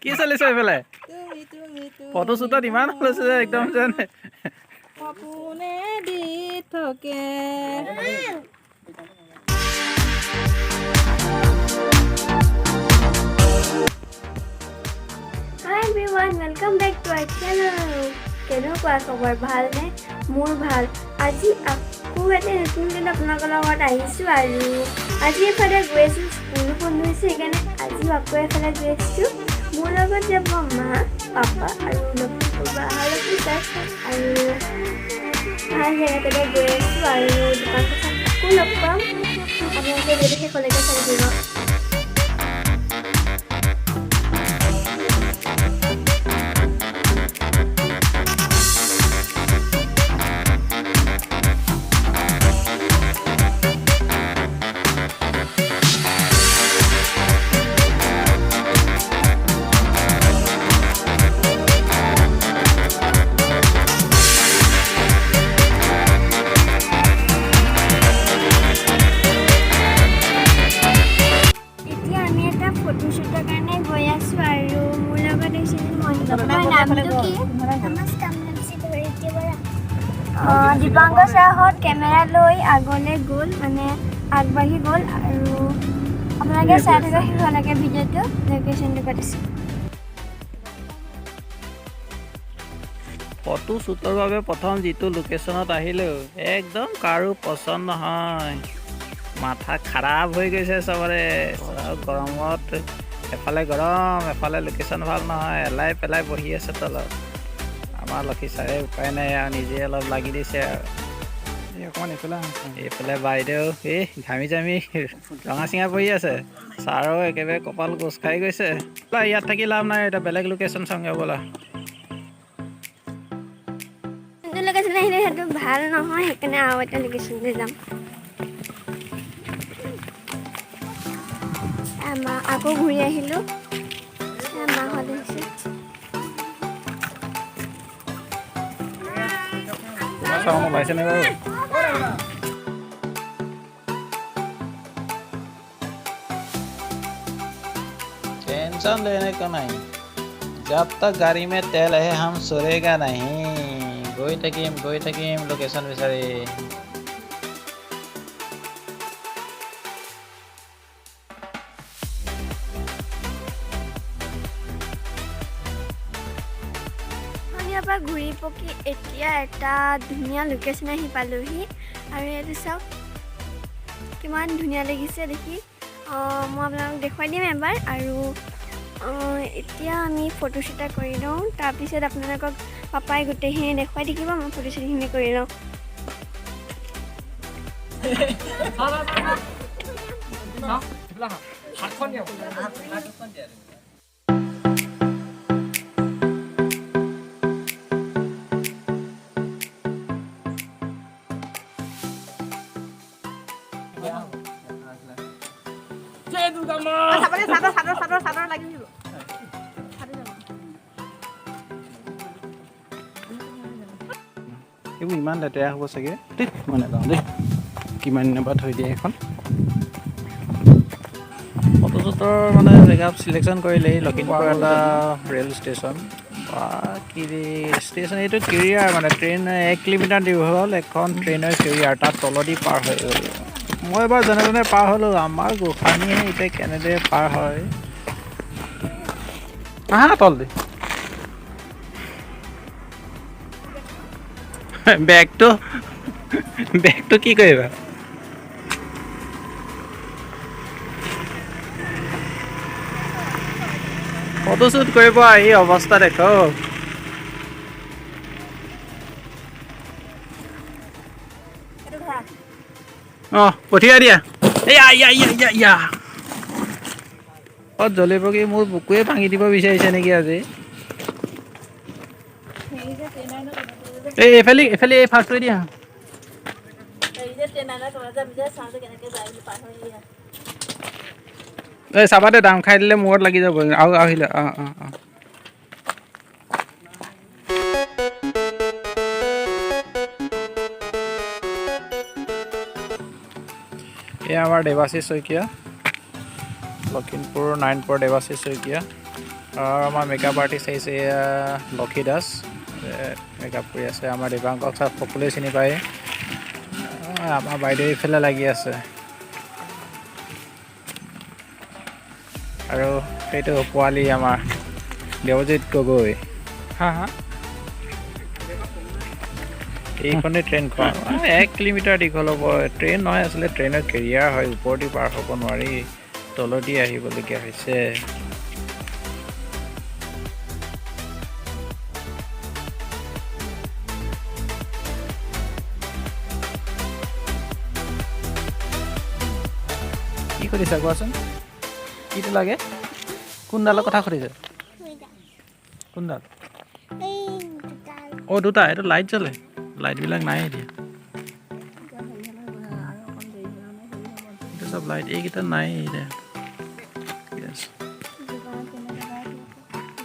কি চলিছে এইফালে ফটোশ্বুটত ইমান লৈছে যে একদম যেন সপোনে দি থাকে Hi everyone, welcome back to our channel. কেনেকুৱা খবৰ ভালনে? মোৰ ভাল। আজি আকৌ এটা নতুন দিন আপোনালোকৰ লগত আহিছোঁ আৰু আজি এফালে গৈ আছোঁ স্কুল বন্ধ হৈছে সেইকাৰণে আজি আকৌ এফালে গৈ আছোঁ মোৰ লগত যাব মা পাপা আৰু লক্ষীবা আৰু পিতাই আৰু ভাল জেগাতে গৈ আছোঁ আৰু দোকান আকৌ লগ পাম আপোনালোকে যদি শেষলৈকে চাই দিব ফটোশ্বুটৰ কাৰণে গৈ আছোঁ আৰু মোৰ লগত হৈছে দীপাংকৰ ছাৰহঁত কেমেৰা লৈ আগলৈ গ'ল মানে আগবাঢ়ি গ'ল আৰু আপোনালোকে চাই থকা শেষলৈকে ভিডিঅ'টো লোকেশ্যনটো পাতিছোঁ ফটোশ্বুটৰ বাবে প্ৰথম যিটো লোকেশ্যনত আহিলোঁ একদম কাৰো পচন্দ নহয় মাথা খাৰাপ হৈ গৈছে চবৰে গৰমত এফালে গৰম এফালে লোকেশ্যন ভাল নহয় এলাই পেলাই বহি আছে তলত আমাৰ লক্ষী ছাৰে উপায় নাই আৰু নিজে অলপ লাগি দিছে আৰু এইফালে বাইদেউ এই ঘামি জামি ৰঙা চিঙা পৰি আছে ছাৰো একেবাৰে কপাল কোচ খাই গৈছে ইয়াত থাকি লাভ নাই এতিয়া বেলেগ লোকেশ্যন চাওঁগৈ ব'লা লোকেশ্যন আহিলে সেইটো ভাল নহয় সেইকাৰণে আৰু এটা লোকেশ্যনলৈ যাম আকৌ ঘূৰি আহিলোঁ মাহঁত আহিছে চাউণ্ড ওলাইছে নে বাৰু टेंशन लेने का नहीं जब तक गाड़ी में तेल है हम सोएगा नहीं गई थकीम लोकेशन বিচাৰি পৰা ঘূৰি পকি এতিয়া এটা ধুনীয়া লোকেশ্যন আহি পালোহি আৰু এইটো চাওক কিমান ধুনীয়া লাগিছে দেখি মই আপোনালোকক দেখুৱাই দিম এবাৰ আৰু এতিয়া আমি ফটোশ্বুট এটা কৰি লওঁ তাৰপিছত আপোনালোকক পাপাই গোটেইখিনি দেখুৱাই থাকিব মই ফটোশ্বুটখিনি কৰি লওঁ এইবোৰ ইমান লেতেৰা হ'ব চাগে মই নাযাওঁ দেই কিমান দিনৰ পৰা থৈ দিয়ে এখন ফটোশ্বুটৰ মানে জেগা চিলেকশ্যন কৰিলে লখিমপুৰ এটা ৰেল ষ্টেচন কি ষ্টেচন এইটো কেৰিয়াৰ মানে ট্ৰেইন 1 কিলোমিটাৰ দীঘল এখন ট্ৰেইনৰ কেৰিয়াৰ তাত তলদি পাৰ হৈ গ'ল মই এবাৰ যেনে পাৰ হ'লোঁ আমাৰ গোসানীয়ে এতিয়া কেনেদৰে পাৰ হয় আহা তলদি বেগটো কি কৰিবা ফটোশ্বুট কৰিব আহি অৱস্থা দেখো পঠিয়াই দিয়া জ্বলিব কি মোৰ বুকুৱে ভাঙি দিব বিচাৰিছে নেকি আজি এইফালে এই ফাৰ্ষ্টটো দিয়া এই চাবাতে দাম খাই দিলে মূৰত লাগি যাব আৰু আহিলে এই আমাৰ দেৱাশীষ শইকীয়া লখিমপুৰ 9 দেৱাশী শইকীয়া আৰু আমাৰ মেকআপ আৰ্টিষ্ট আহিছে লক্ষী দাস মেকআপ কৰি আছে। আমাৰ দেৱাংকক চাৰ সকলোৱে চিনি পায়। আমাৰ বাইদেউ এইফালে লাগি আছে আৰু সেইটো পোৱালি আমাৰ দেৱজিৎ গগৈ। এইখনে ট্ৰেইনখন 1 কিলোমিটাৰ দীঘল হ'ব। ট্ৰেইন নহয় আছিলে, ট্ৰেইনৰ কেৰিয়াৰ হয়। ওপৰেদি পাৰ হ'ব নোৱাৰি, তলেদি আহিবলগীয়া হৈছে। কি সুধিছা কোৱাচোন, কিটো লাগে? কোনডালৰ কথা সুধিছে? কোনডাল? অ' দুটা। এইটো লাইট জ্বলে, লাইটবিলাক নাই এতিয়া। এইটো চব লাইট, এইকেইটা নাই এতিয়া।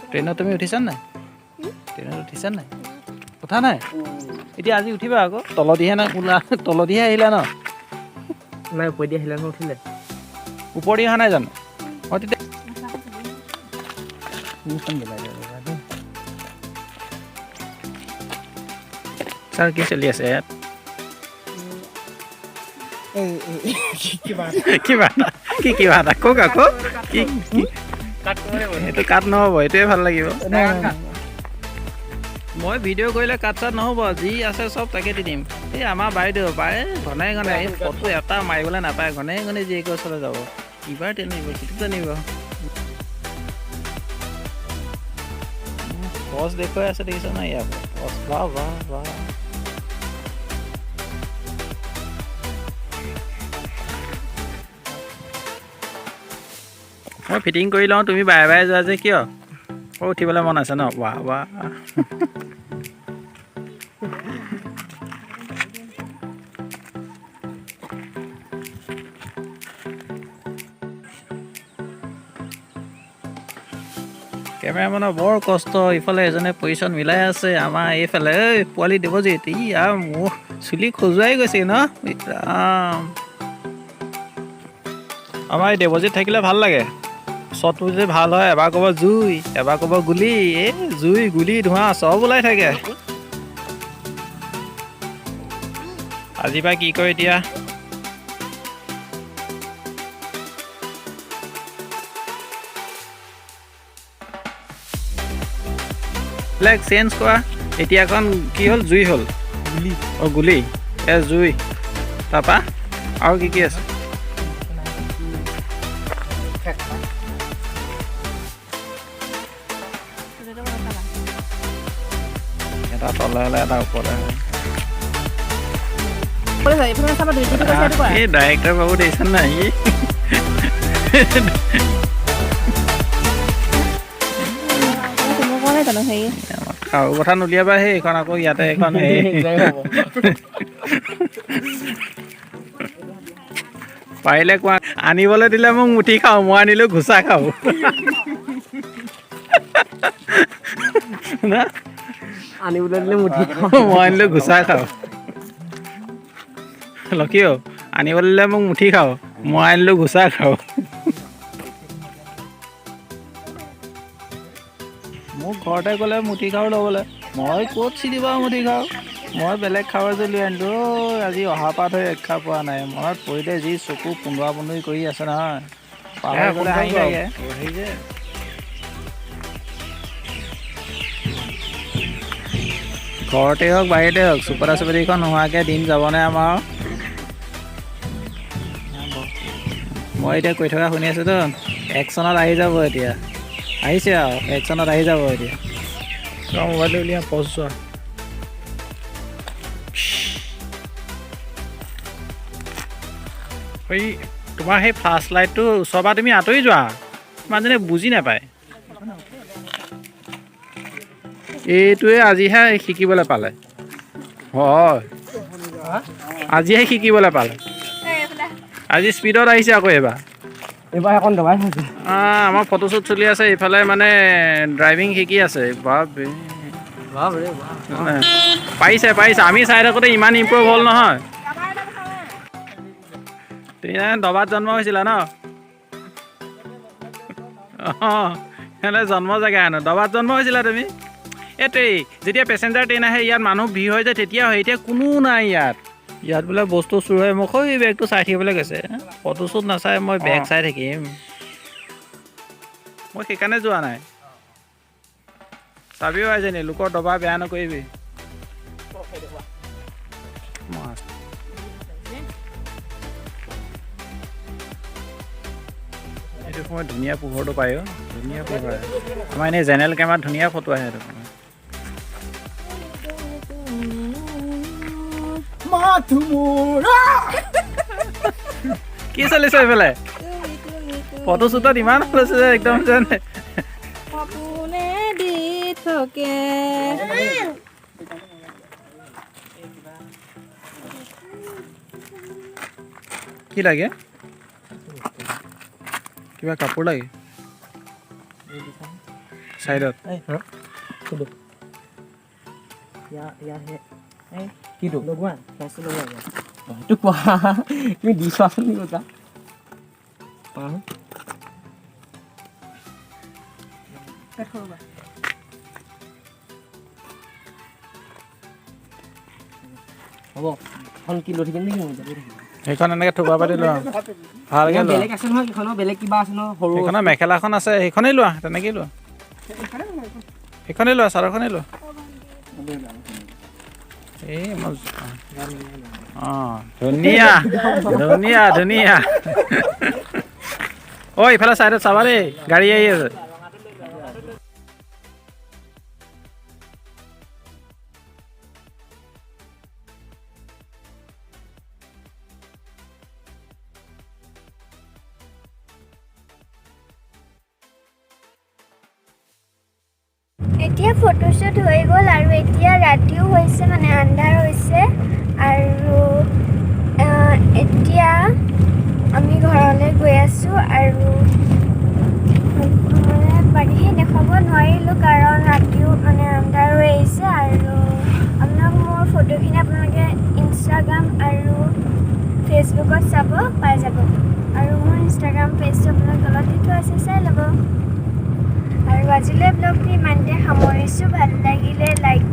ট্ৰেইনত তুমি উঠিছা নাই? ট্ৰেইনত উঠিছা নাই? উঠা নাই? এতিয়া আজি উঠিবা আকৌ। তলদিহে নাই, তলদিহে আহিলা ন? নাই, ওপৰেদি আহিলা ন? উঠিলে ওপৰেদি অহা নাই জানো? অঁ তেতিয়া ছাৰ কি চলি আছে ইয়াত? কিবা এটা কওক আকৌ। এইটো কাট নহ'ব, এইটোৱে ভাল লাগিব। মই ভিডিঅ' কৰিলে কাট চাট নহ'ব, যি আছে চব তাকে দি দিম। এই আমাৰ বাইদেউ ঘনে এই ফটো এটা মাৰিবলৈ নাপায়, ঘনে জীয়েকৰ ওচৰলৈ যাব। ইবাৰ টানিব, সিটো টানিব। পজ দেখুৱাই আছে, দেখিছ নাই? ইয়াৰ পজ বাহ বাহ বাহ। মই ফিটিং কৰি লওঁ, তুমি বাৰে বাৰে যোৱা যে কিয়? উঠিবলৈ মন আছে ন? বাহ বাহ। কেমেৰামেনৰ বৰ কষ্ট। ইফালে এজনে পজিশ্যন মিলাই আছে, আমাৰ এইফালে এই পোৱালি দেৱজিৎ মোৰ চুলি খজুৱাই গৈছে ন? আমাৰ এই দেৱজিৎ থাকিলে ভাল লাগে, শ্বটটো যে ভাল হয়। এবাৰ ক'ব জুই, এবাৰ ক'ব গুলি। এই জুই গুলি ধোঁৱা চব ওলাই থাকে। আজিৰ পৰা কি কৰে এতিয়া? বেলেগ চেঞ্জ কৰা। এতিয়া এখন কি হ'ল? জুই হ'ল। অঁ গুলি, জুই। তাৰপৰা আৰু কি আছে? এটা তলে হ'লে এটা ওপৰতে হয়। এই ডাইৰেক্টৰ বাবু দেখিছা নাই? কাৰো কথা নুলিয়াবা সেই এইখন আকৌ ইয়াতে এখন পাৰিলে কোৱা। আনিবলৈ দিলে মোক মুঠি খাওঁ, মই আনিলোঁ ঘোচা খাওঁ না। আনিবলৈ দিলে মুঠি খাওঁ, মই আনিলোঁ ঘোচা খাওঁ। লক্ষী আনিবলৈ দিলে মোক মুঠি খাওঁ, মই আনিলোঁ ঘোচা খাওঁ। মোক ঘৰতে গ'লে মুঠি খাওঁ ল'বলৈ, মই ক'ত চিনি পাওঁ মুঠি খাওঁ? মই বেলেগ খাবৰ যে লৈ আনিলোঁ। আজি অহা পাত হৈ ৰক্ষা পোৱা নাই। মনত পৰিলে যি চকু পোন্ধৰা পোন্ধৰি কৰি আছে নহয়, পাহৰি গ'লে হাঁহি লাগে। ঘৰতে হওক বাৰীতে হওক, চুপটা চুপতিখন নোহোৱাকৈ দিন যাবনে আমাৰ? মই এতিয়া কৈ থকা শুনি আছোঁতো, একশ্যনত আহি যাব এতিয়া। আহিছে আৰু একশ্যনত আহি যাব এতিয়া। মোবাইলটো উলিয়াই পজ চোৱা। এই তোমাৰ সেই ফ্লাছ লাইটটো ওচৰৰ পৰা তুমি আঁতৰি যোৱা, মানুহজনে বুজি নাপায়। এইটোৱে আজিহে শিকিবলৈ পালে। হয়, আজিহে শিকিবলৈ পালে। আজি স্পীডত আহিছে আকৌ এইবাৰ এখন দবাই আছে। আমাৰ ফটোশ্বুট চলি আছে, এইফালে মানে ড্ৰাইভিং শিকি আছে। পাৰিছে। আমি চাই থাকোঁতে ইমান ইম্প্ৰুভ হ'ল নহয়। তুমি দবাত জন্ম হৈছিলা ন? অঁ সিহঁতে জন্ম জেগা হেনো দবাত জন্ম হৈছিলা তুমি এইটোৱেই যেতিয়া পেচেঞ্জাৰ ট্ৰেইন আহে ইয়াত মানুহ ভিৰ হৈ যায় তেতিয়া হয় এতিয়া কোনো নাই ইয়াত বোলে বস্তু চুৰ হৈ মোক সেই বেগটো চাই থাকিবলৈ কৈছে ফটোশ্বুট নাচাই মই বেগ চাই থাকিম মই সেইকাৰণে যোৱা নাই চাবিও আইজনী লোকৰ দবা বেয়া নকৰিবি এইটো সময় ধুনীয়া পোহৰটো পায় ধুনীয়া পোহৰ আমাৰ এনেই জেনেৰেল কেমেৰাত ধুনীয়া ফটো আহে এইটো সময় কি চলিছে এইফালে ফটোশ্বুটত ইমান লৈছে যে একদম যেন সপোনে দি থাকে কি লাগে কিবা কাপোৰ লাগে চাইডত কিটো লগোৱা এইটো কোৱা তুমি দি চোৱাচোন নি কৈছা হ'ব এখন কি লৈ থাকিম নেকি সেইখন এনেকৈ থোপা পাতি লোৱা ভালকৈ লোৱা বেলেগ আছে নহয় কেইখনো বেলেগ কিবা আছে নহয় সৰু সেইখনৰ মেখেলাখন আছে সেইখনেই লোৱা তেনেকেই লোৱা সেইখনেই লোৱা চাদৰখনেই লোৱা এই মই অঁ ধুনীয়া ধুনীয়া ধুনীয়া ঐ ইফালে চাইডত চাবা দেই গাড়ী আহি আছে এতিয়া ফটোশ্বুট হৈ গ'ল আৰু এতিয়া ৰাতিও হৈছে মানে আন্ধাৰ হৈছে আৰু এতিয়া আমি ঘৰলৈ গৈ আছোঁ আৰু মানে বাকীখিনি দেখাব নোৱাৰিলোঁ কাৰণ ৰাতিও মানে আন্ধাৰ হৈ আহিছে আৰু আপোনাক মোৰ ফটোখিনি আপোনালোকে ইনষ্টাগ্ৰাম আৰু ফেচবুকত চাব পাই যাব আৰু মোৰ ইনষ্টাগ্ৰাম পেজটো আপোনাক তলত দি থোৱা আছে চাই ল'ব আৰু আজিলৈ ব্লগটো ইমানতে সামৰিছোঁ ভাল লাগিলে লাইক